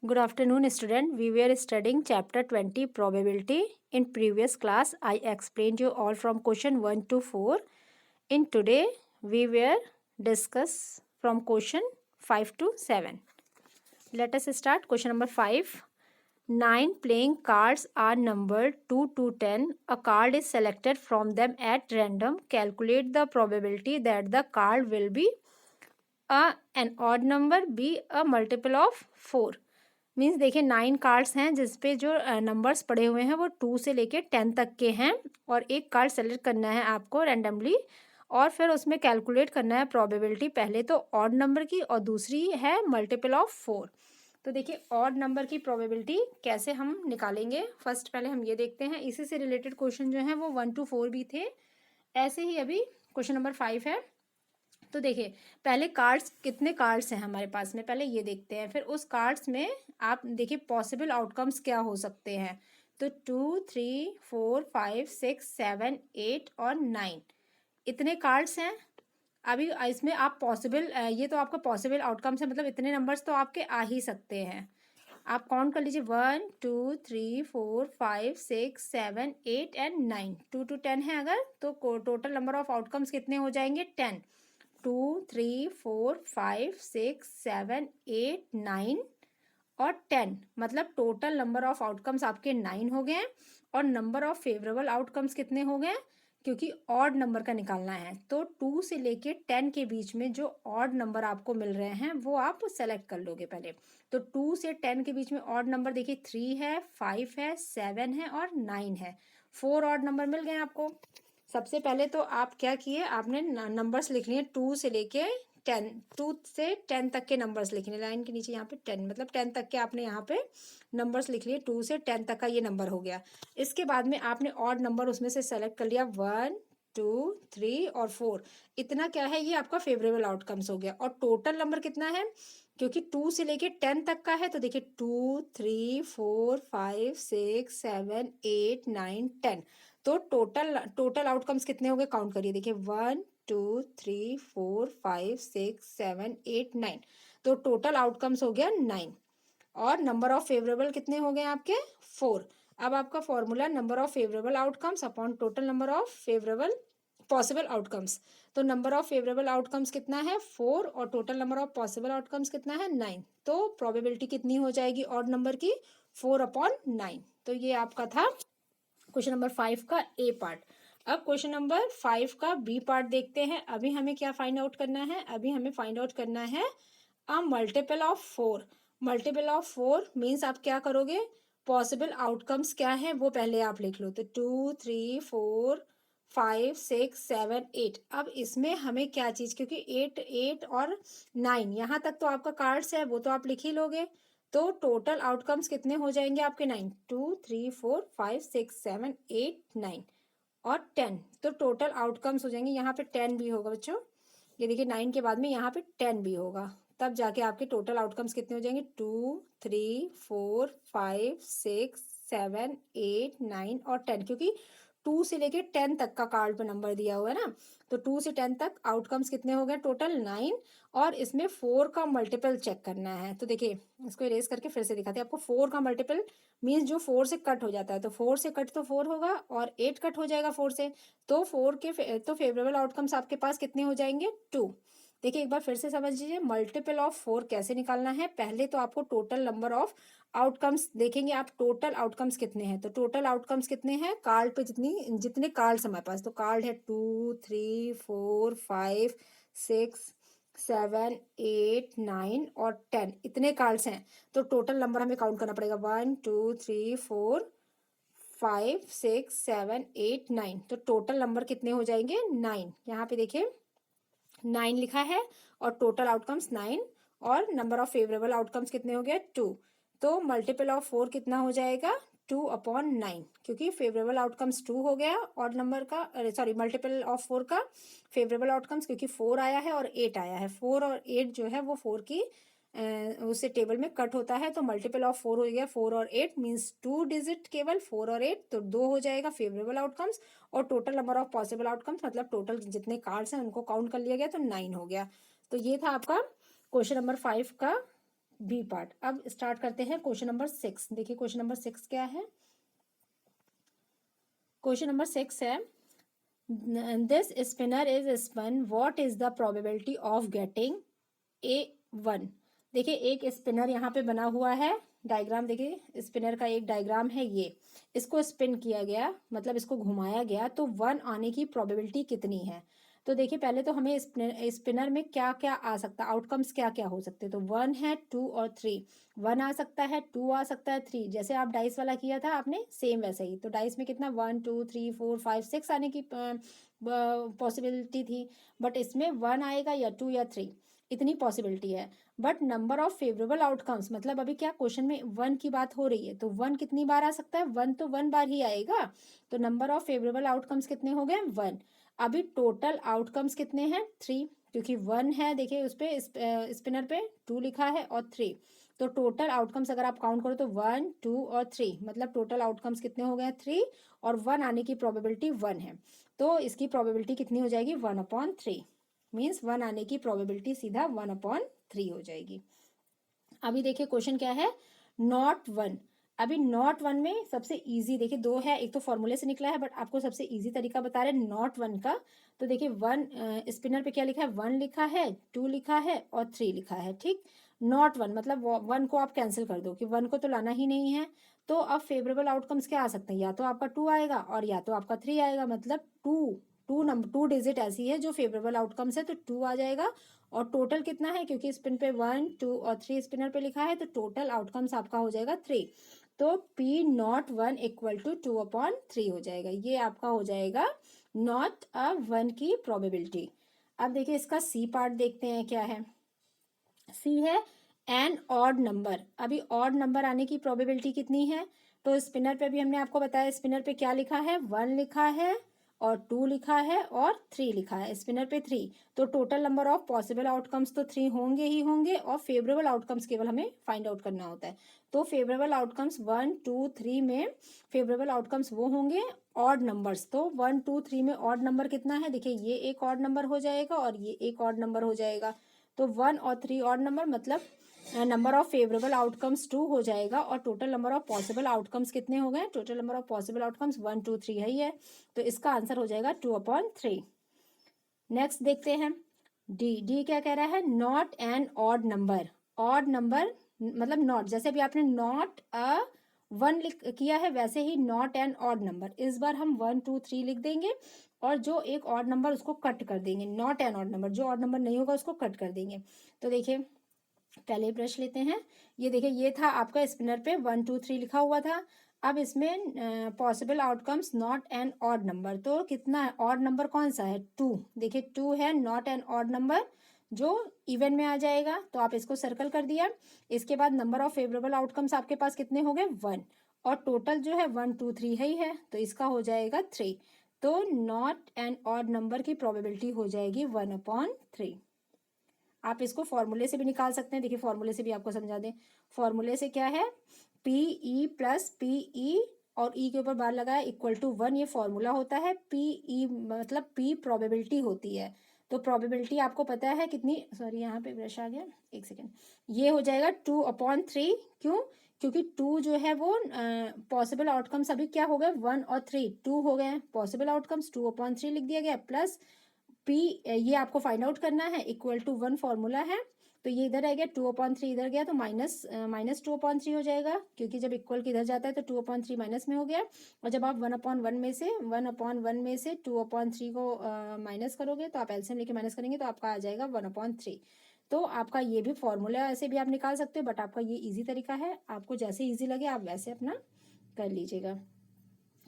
Good afternoon, student. We were studying chapter 20 probability. In previous class, I explained you all from question 1 to 4. In today, we will discuss from question 5 to 7. Let us start question number 5. 9 playing cards are numbered 2 to 10. A card is selected from them at random. Calculate the probability that the card will be an odd number, be a multiple of 4. Means देखिए 9 cards हैं जिसपे जो numbers पड़े हुए हैं वो 2 से लेके 10 तक के हैं और एक कार्ड सेलेक्ट करना है आपको रैंडमली और फिर उसमें कैलकुलेट करना है प्रोबेबिलिटी पहले तो ऑड नंबर की और दूसरी है मल्टीपल ऑफ 4। तो देखिए ऑड नंबर की प्रोबेबिलिटी कैसे हम निकालेंगे। फर्स्ट पहले हम ये देखते हैं, इसी से रिलेटेड क्वेश्चन जो हैं वो 1 to 4 भी थे, ऐसे ही अभी क्वेश्चन नंबर 5 है। तो देखिए पहले कार्ड्स, कितने कार्ड्स हैं हमारे पास में पहले ये देखते हैं, फिर उस कार्ड्स में आप देखिए पॉसिबल आउटकम्स क्या हो सकते हैं। तो 2, 3, 4, 5, 6, 7, 8 और 9 इतने कार्ड्स हैं। अभी इसमें आप पॉसिबल, ये तो आपका पॉसिबल आउटकम्स है, मतलब इतने नंबर्स तो आपके आ ही सकते हैं। आप काउंट कर लीजिए 1, 2, 3, 4, 5, 6, 7, 8 एंड 9। 2 to 10 है अगर तो टोटल नंबर ऑफ आउटकम्स कितने हो जाएंगे 10। 2, 3, 4, 5, 6, 7, 8, 9 और 10, मतलब टोटल नंबर ऑफ आउटकम्स आपके 9 हो गए। और नंबर ऑफ फेवरेबल आउटकम्स कितने हो गए, क्योंकि ऑड नंबर का निकालना है तो 2 से लेके 10 के बीच में जो ऑड नंबर आपको मिल रहे हैं वो आप सेलेक्ट कर लोगे पहले। तो 2 से 10 के बीच में ऑड नंबर देखिए 3 है, 5 है, 7 है और 9 है। 4 ऑड नंबर मिल गए आपको। सबसे पहले तो आप क्या किए, आपने नंबर्स लिख लिए 2 से लेके 10, 2 से 10 तक के नंबर्स लिखने, लाइन के नीचे यहाँ पे 10, मतलब 10 तक के आपने यहाँ पे नंबर्स लिख लिए। 2 से 10 तक का ये नंबर हो गया। इसके बाद में आपने ऑड नंबर उसमें से सेलेक्ट कर लिया 1, 2, 3 और 4। इतना क्या है, ये आपका फेवरेबल आउटकम्स हो गया। और टोटल नंबर कितना है, क्योंकि 2 से लेके 10 तक का है तो देखिए 2, 3, 4, 5, 6, 7, 8, 9, 10। तो टोटल आउटकम्स कितने हो गए काउंट करिए, देखिए 1, 2, 3, 4, 5, 6, 7, 8, 9। तो टोटल आउटकम्स हो गया 9 और नंबर ऑफ फेवरेबल कितने हो गए आपके 4। अब आपका formula number of favourable outcomes upon total number of favourable possible outcomes. तो नंबर ऑफ फेवरेबल आउटकम्स कितना है 4 और total number of possible outcomes कितना है 9। तो प्रोबेबिलिटी कितनी हो जाएगी ऑड नंबर की 4/9। तो ये आपका था क्वेश्चन नंबर 5 का ए पार्ट। अब क्वेश्चन नंबर 5 का बी पार्ट देखते हैं। अभी हमें क्या फाइंड आउट करना है, अभी हमें फाइंड आउट करना है a multiple of 4। Multiple of 4 means आप क्या करोगे, पॉसिबल आउटकम्स क्या है वो पहले आप लिख लो। तो 2, 3, 4, 5, 6, 7, 8। अब इसमें हमें क्या चीज़, क्योंकि 8 और 9 यहाँ तक तो आपका कार्ड्स है वो तो आप लिख ही लोगे। तो टोटल आउटकम्स कितने हो जाएंगे आपके 9, 2, 3, 4, 5, 6, 7, 8, 9 और 10। तो टोटल आउटकम्स हो जाएंगे, यहाँ पे 10 भी होगा बच्चों, ये देखिए 9 के बाद में यहाँ पे 10 भी होगा, तब जाके आपके टोटल आउटकम्स कितने हो जाएंगे 2, 3, 4, 5, 6, 7, 8, 9 और 10, क्योंकि 2 से लेके 10 तक का कार्ड पे नंबर दिया हुआ है ना। तो 2 से 10 तक आउटकम्स कितने हो गए टोटल 9 और इसमें 4 का मल्टीपल चेक करना है। तो देखिए इसको इरेज करके फिर से दिखाते हैं आपको। 4 का मल्टीपल मीन्स जो 4 से कट हो जाता है, तो 4 से कट तो 4 होगा और 8 कट हो जाएगा 4 से, तो 4 के तो फेवरेबल आउटकम्स आपके पास कितने हो जाएंगे 2। देखिए एक बार फिर से समझ लीजिए मल्टीपल ऑफ 4 कैसे निकालना है। पहले तो आपको टोटल नंबर ऑफ आउटकम्स देखेंगे आप, टोटल आउटकम्स कितने हैं। तो टोटल आउटकम्स कितने हैं कार्ड पे, जितने कार्ड्स हमारे पास, तो कार्ड है 2, 3, 4, 5, 6, 7, 8, 9 और 10, इतने कार्ड्स हैं। तो टोटल नंबर हमें काउंट करना पड़ेगा 1, 2, 3, 4, 5, 6, 7, 8, 9। तो टोटल नंबर कितने हो जाएंगे 9। यहाँ पे देखिए 9 लिखा है और टोटल आउटकम्स 9 और नंबर ऑफ फेवरेबल आउटकम्स कितने हो गए 2। तो मल्टीपल ऑफ 4 कितना हो जाएगा 2/9, क्योंकि फेवरेबल आउटकम्स 2 हो गया और नंबर का, सॉरी मल्टीपल ऑफ 4 का फेवरेबल आउटकम्स, क्योंकि 4 आया है और 8 आया है। 4 और 8 जो है वो 4 की उससे टेबल में कट होता है, तो मल्टीपल ऑफ 4 हो गया 4 और 8 मीन्स 2 डिजिट केवल 4 और 8, तो 2 हो जाएगा फेवरेबल आउटकम्स। और total number of possible outcomes मतलब टोटल जितने कार्ड्स हैं उनको काउंट कर लिया गया तो 9 हो गया। तो ये था आपका क्वेश्चन नंबर 5 का बी पार्ट। अब स्टार्ट करते हैं क्वेश्चन नंबर 6। देखिए क्वेश्चन नंबर 6 क्या है। क्वेश्चन नंबर 6 है, this spinner is spun, what is the probability of getting A1। देखिए एक स्पिनर यहाँ पे बना हुआ है, डायग्राम देखिए स्पिनर का एक डायग्राम है ये, इसको स्पिन किया गया मतलब इसको घुमाया गया, तो 1 आने की प्रोबेबिलिटी कितनी है। तो देखिए पहले तो हमें स्पिनर में क्या क्या आ सकता है, आउटकम्स क्या क्या हो सकते हैं। तो 1 है, 2 और 3। 1 आ सकता है, 2 आ सकता है, 3, जैसे आप डाइस वाला किया था आपने सेम वैसे ही। तो डाइस में कितना 1 2 3 4 5 6 आने की पॉसिबिलिटी थी, बट इसमें 1 आएगा या 2 या 3, इतनी पॉसिबिलिटी है। But number of favourable outcomes, मतलब अभी क्या क्वेश्चन में 1 की बात हो रही है, तो 1 कितनी बार आ सकता है, 1 तो 1 बार ही आएगा। तो नंबर ऑफ फेवरेबल आउटकम्स कितने हो गए, 1। अभी टोटल आउटकम्स कितने हैं, 3, क्योंकि 1 है देखिए उस पे स्पिनर पे 2 लिखा है और 3। तो टोटल आउटकम्स अगर आप काउंट करो तो 1 2 और 3, मतलब टोटल आउटकम्स कितने हो गए, 3, और 1 आने की प्रोबेबिलिटी 1 है। तो इसकी प्रोबेबिलिटी कितनी हो जाएगी, 1/3, मीन्स 1 आने की प्रोबेबिलिटी सीधा 1/3 हो जाएगी। अभी देखिए क्वेश्चन क्या है, नॉट 1। अभी नॉट 1 में सबसे इजी देखिए 2 है, एक तो फॉर्मूले से निकला है, बट आपको सबसे इजी तरीका बता रहे हैं नॉट 1 का। तो देखिए 1 स्पिनर पे क्या लिखा है, 1 लिखा है, 2 लिखा है और 3 लिखा है, ठीक। नॉट 1 मतलब 1 को आप कैंसिल कर दो कि 1 को तो लाना ही नहीं है। तो अब फेवरेबल आउटकम्स क्या आ सकते हैं, या तो आपका 2 आएगा और या तो आपका 3 आएगा, मतलब 2 डिजिट ऐसी है जो फेवरेबल आउटकम्स है, तो 2 आ जाएगा। और टोटल कितना है, क्योंकि स्पिन पे 1 2 और 3 स्पिनर पे लिखा है, तो टोटल आउटकम्स आपका हो जाएगा 3। तो P0 इक्वल टू 2/3 हो जाएगा। ये आपका हो जाएगा नॉट 1 की प्रोबेबिलिटी। अब देखिए इसका सी पार्ट देखते हैं क्या है। सी है एन ऑड नंबर। अभी ऑड नंबर आने की प्रोबेबिलिटी कितनी है, तो स्पिनर पे भी हमने आपको बताया, स्पिनर पे क्या लिखा है, 1 लिखा है और 2 लिखा है और 3 लिखा है, स्पिनर पे 3। तो total number of possible outcomes तो 3 होंगे ही होंगे, और फेवरेबल आउटकम्स केवल हमें फाइंड आउट करना होता है। तो फेवरेबल आउटकम्स 1 2 3 में फेवरेबल आउटकम्स वो होंगे ऑड नंबर्स। तो 1 2 3 में ऑड नंबर कितना है, देखिए ये एक ऑड नंबर हो जाएगा और ये एक ऑड नंबर हो जाएगा। तो 1 और 3 ऑड नंबर, मतलब नंबर ऑफ फेवरेबल आउटकम्स 2 हो जाएगा, और total number of possible outcomes कितने हो गए, total number of possible outcomes 1 2 3 है ही है। तो इसका आंसर हो जाएगा 2/3। नेक्स्ट देखते हैं डी। डी क्या कह रहा है, not an odd number. Odd number मतलब नॉट, जैसे अभी आपने नॉट 1 लिख किया है, वैसे ही नॉट एन ऑड नंबर। इस बार हम 1 2 3 लिख देंगे, और जो एक ऑड नंबर उसको कट कर देंगे, नॉट एन ऑड नंबर, जो ऑड नंबर नहीं होगा उसको कट कर देंगे। तो देखिए पहले ब्रश लेते हैं, ये देखिए ये था आपका स्पिनर पे 1 2 3 लिखा हुआ था। अब इसमें possible outcomes not an odd number, तो कितना है, ऑड नंबर कौन सा है, 2। देखिए 2 है, नॉट एन ऑड नंबर जो इवन में आ जाएगा, तो आप इसको सर्कल कर दिया। इसके बाद नंबर ऑफ फेवरेबल आउटकम्स आपके पास कितने हो गए, 1, और टोटल जो है 1 2 3 है ही है, तो इसका हो जाएगा 3। तो नॉट एन ऑड नंबर की प्रोबेबिलिटी हो जाएगी 1/3। आप इसको फॉर्मूले से भी निकाल सकते हैं, देखिए फॉर्मूले से भी आपको समझा दें। फॉर्मूले से क्या है, P E plus P E और ई के ऊपर बार लगाया इक्वल टू 1, ये फॉर्मूला होता है। पी ई मतलब पी प्रोबेबिलिटी होती है। तो प्रोबेबिलिटी आपको पता है कितनी, सॉरी यहाँ पे ब्रश आ गया, एक सेकेंड, ये हो जाएगा 2/3। क्यों, क्योंकि 2 जो है वो पॉसिबल आउटकम्स अभी क्या हो गए, 1 और 3, 2 हो गए पॉसिबल आउटकम्स, 2/3 लिख दिया गया, प्लस पी ये आपको फाइंड आउट करना है, इक्वल टू 1 फॉर्मूला है। तो ये इधर आ गया, 2/3 इधर गया, तो माइनस 2/3 हो जाएगा, क्योंकि जब इक्वल के इधर जाता है तो 2/3 माइनस में हो गया। और जब आप 1/1 में से 2/3 को माइनस करोगे, तो आप एलसीएम लेके माइनस करेंगे तो आपका आ जाएगा 1/3। तो आपका ये भी फॉर्मूला ऐसे भी आप निकाल सकते हो, बट आपका ये इजी तरीका है, आपको जैसे इजी लगे आप वैसे अपना कर लीजिएगा।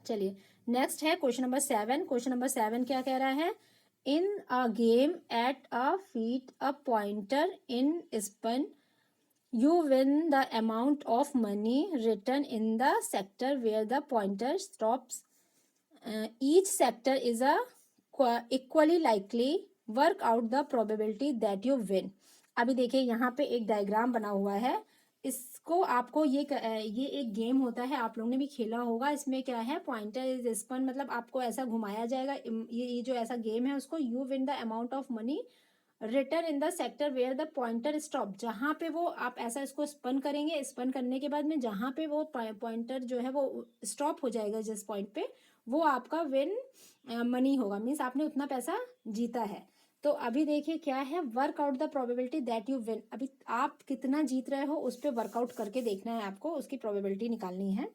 चलिए नेक्स्ट है क्वेश्चन नंबर 7। क्वेश्चन नंबर 7 क्या कह रहा है, in a game at a feet a pointer in spin, you win the amount of money written in the sector where the pointer stops. Each sector is a equally likely, work out the probability that you win. अभी देखिए यहाँ पे एक diagram बना हुआ है, इसको आपको ये एक गेम होता है, आप लोगों ने भी खेला होगा। इसमें क्या है, पॉइंटर इज स्पन, मतलब आपको ऐसा घुमाया जाएगा, ये जो ऐसा गेम है उसको you win the amount of money return in the sector where the pointer stop, जहाँ पे वो आप ऐसा इसको स्पन करेंगे, स्पन करने के बाद में जहाँ पे वो पॉइंटर जो है वो स्टॉप हो जाएगा जिस पॉइंट पे, वो आपका विन मनी होगा, मीन्स आपने उतना पैसा जीता है। तो अभी देखिए क्या है, workout the probability that you win, अभी आप कितना जीत रहे हो उस पर वर्कआउट करके देखना है आपको, उसकी प्रोबेबिलिटी निकालनी है।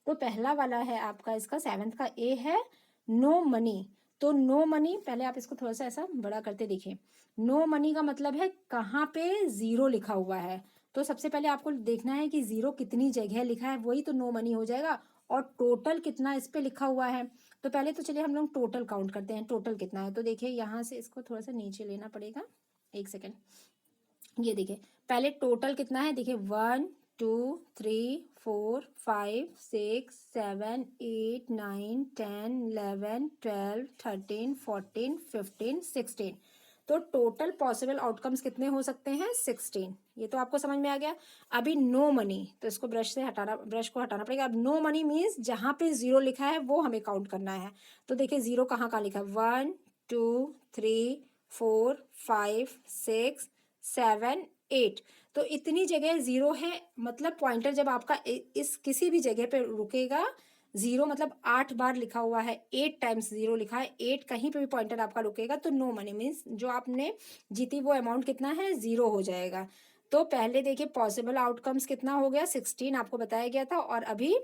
तो पहला वाला है आपका, इसका 7th का ए है नो मनी। तो नो मनी, पहले आप इसको थोड़ा सा ऐसा बड़ा करते देखिए, नो मनी का मतलब है कहाँ पे जीरो लिखा हुआ है। तो सबसे पहले आपको देखना है कि जीरो कितनी जगह लिखा है, वही तो नो मनी हो जाएगा, और टोटल कितना इस पे लिखा हुआ है। तो पहले तो चलिए हम लोग टोटल काउंट करते हैं, टोटल कितना है। तो देखिए यहाँ से इसको थोड़ा सा नीचे लेना पड़ेगा, एक सेकेंड। ये देखिए पहले टोटल कितना है, देखिए 1 2 3 4 5 6 7 8 9 10 11 12 13 14 15 16। तो टोटल पॉसिबल आउटकम्स कितने हो सकते हैं, 16। ये तो आपको समझ में आ गया। अभी नो मनी, तो इसको ब्रश को हटाना पड़ेगा। अब नो मनी मीन्स जहाँ पे जीरो लिखा है वो हमें काउंट करना है। तो देखिए जीरो कहाँ कहाँ लिखा है, 1 2 3 4 5 6 7 8। तो इतनी जगह जीरो है, मतलब पॉइंटर जब आपका इस किसी भी जगह पे रुकेगा, जीरो मतलब 8 बार लिखा हुआ है, 8 टाइम्स जीरो लिखा है, 8 कहीं पे भी पॉइंटर आपका रुकेगा तो नो मनी मीन्स जो आपने जीती वो अमाउंट कितना है, जीरो हो जाएगा। तो पहले देखिए पॉसिबल आउटकम्स कितना हो गया, 16 आपको बताया गया था, और अभी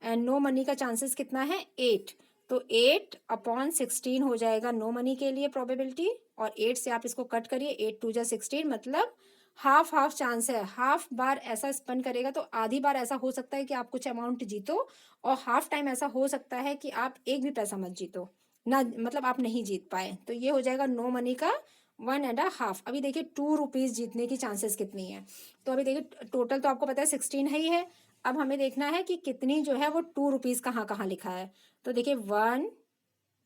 नो मनी का चांसेस कितना है, 8। तो 8/16 हो जाएगा नो मनी के लिए प्रोबेबिलिटी, और 8 से आप इसको कट करिए, 8 2 जा 16, मतलब हाफ हाफ चांस है। हाफ बार ऐसा स्पन करेगा तो आधी बार ऐसा हो सकता है कि आप कुछ अमाउंट जीतो, और हाफ टाइम ऐसा हो सकता है कि आप एक भी पैसा मत जीतो ना, मतलब आप नहीं जीत पाए। तो ये हो जाएगा नो मनी का 1.5। अभी देखिए 2 रुपीज़ जीतने की चांसेस कितनी है। तो अभी देखिए टोटल तो आपको पता है 16 है ही है। अब हमें देखना है कि कितनी जो है वो 2 रुपीज़ कहाँ कहाँ लिखा है। तो देखिए 1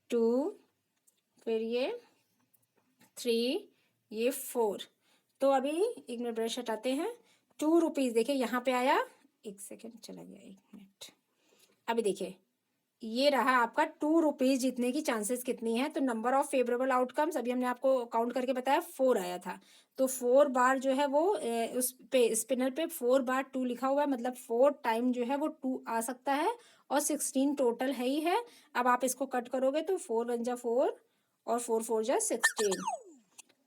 2, फिर ये 3, ये 4। तो अभी एक मिनट ब्रश हटाते हैं, 2 रुपीज़ देखिए यहाँ पे आया, एक सेकेंड चला गया, एक मिनट। अभी देखिए ये रहा आपका 2 रुपीज़ जीतने की चांसेस कितनी है। तो नंबर ऑफ फेवरेबल आउटकम्स अभी हमने आपको काउंट करके बताया 4 आया था। तो 4 बार जो है वो उस पे स्पिनर पे 4 बार 2 लिखा हुआ है, मतलब 4 टाइम जो है वो 2 आ सकता है, और 16 टोटल है ही है। अब आप इसको कट करोगे तो 4 1 जा 4 और 4 4 जा 16।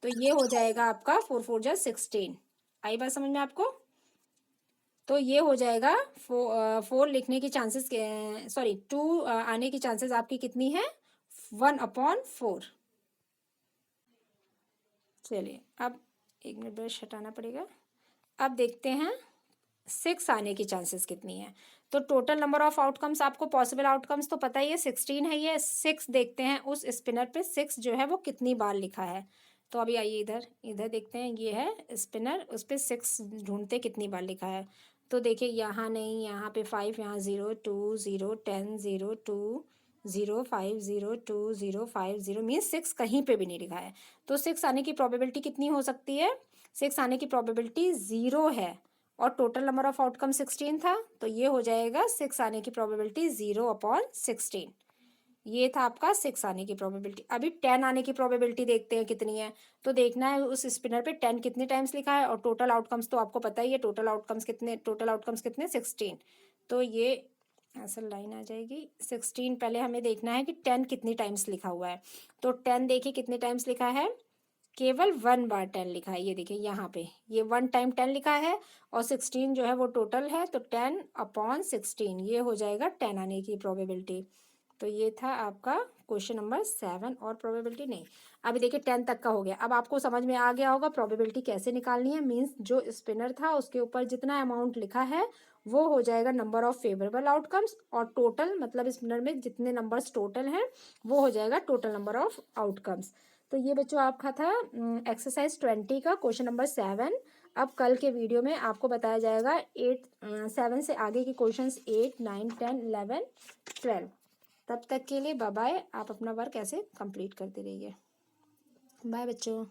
तो ये हो जाएगा आपका 4 4 जा 16। आई बात समझ में आपको? तो ये हो जाएगा 4 लिखने की चांसेस, सॉरी 2 आने की चांसेस आपकी कितनी है, 1/4। चलिए अब एक मिनट ब्रश हटाना पड़ेगा। अब देखते हैं 6 आने की चांसेस कितनी है। तो टोटल नंबर ऑफ आउटकम्स, आपको पॉसिबल आउटकम्स तो पता ही है 16 है, ये 6 देखते हैं उस स्पिनर पे 6 जो है वो कितनी बार लिखा है। तो अभी आइए इधर इधर देखते हैं, ये है स्पिनर, उस पर 6 ढूंढते कितनी बार लिखा है। तो देखिए यहाँ नहीं, यहाँ पे 5, यहाँ 0 2 0 10 0 2 0 5 0 2 0 5 0 मीन्स 6 कहीं पे भी नहीं लिखा है। तो 6 आने की प्रोबेबिलिटी कितनी हो सकती है, 6 आने की प्रोबेबिलिटी 0 है, और टोटल नंबर ऑफ आउटकम 16 था। तो ये हो जाएगा 6 आने की प्रोबेबिलिटी 0/16। ये था आपका 6 आने की प्रोबेबिलिटी। अभी 10 आने की प्रोबेबिलिटी देखते हैं कितनी है। तो देखना है उस स्पिनर पे 10 कितने टाइम्स लिखा है, और टोटल आउटकम्स तो आपको पता ही है, टोटल आउटकम्स कितने 16। तो ये असल लाइन आ जाएगी 16। पहले हमें देखना है कि 10 कितनी टाइम्स लिखा हुआ है। तो 10 देखिए कितने टाइम्स लिखा है, केवल 1 बार 10 लिखा है। ये देखिए यहाँ पे ये 1 टाइम 10 लिखा है, और 16 जो है वो टोटल है, तो 10/16 ये हो जाएगा 10 आने की प्रोबेबिलिटी। तो ये था आपका क्वेश्चन नंबर 7, और प्रोबेबिलिटी नहीं। अभी देखिए 10 तक का हो गया। अब आपको समझ में आ गया होगा प्रोबेबिलिटी कैसे निकालनी है, मीन्स जो स्पिनर था उसके ऊपर जितना अमाउंट लिखा है वो हो जाएगा नंबर ऑफ फेवरेबल आउटकम्स, और टोटल मतलब स्पिनर में जितने नंबर्स टोटल हैं वो हो जाएगा टोटल नंबर ऑफ आउटकम्स। तो ये बच्चों आपका था एक्सरसाइज 20 का क्वेश्चन नंबर 7। अब कल के वीडियो में आपको बताया जाएगा 7 से आगे के क्वेश्चंस 8 9 10 11 12। तब तक के लिए बाय बाय। आप अपना वर्क ऐसे कंप्लीट करते रहिए। बाय बच्चों।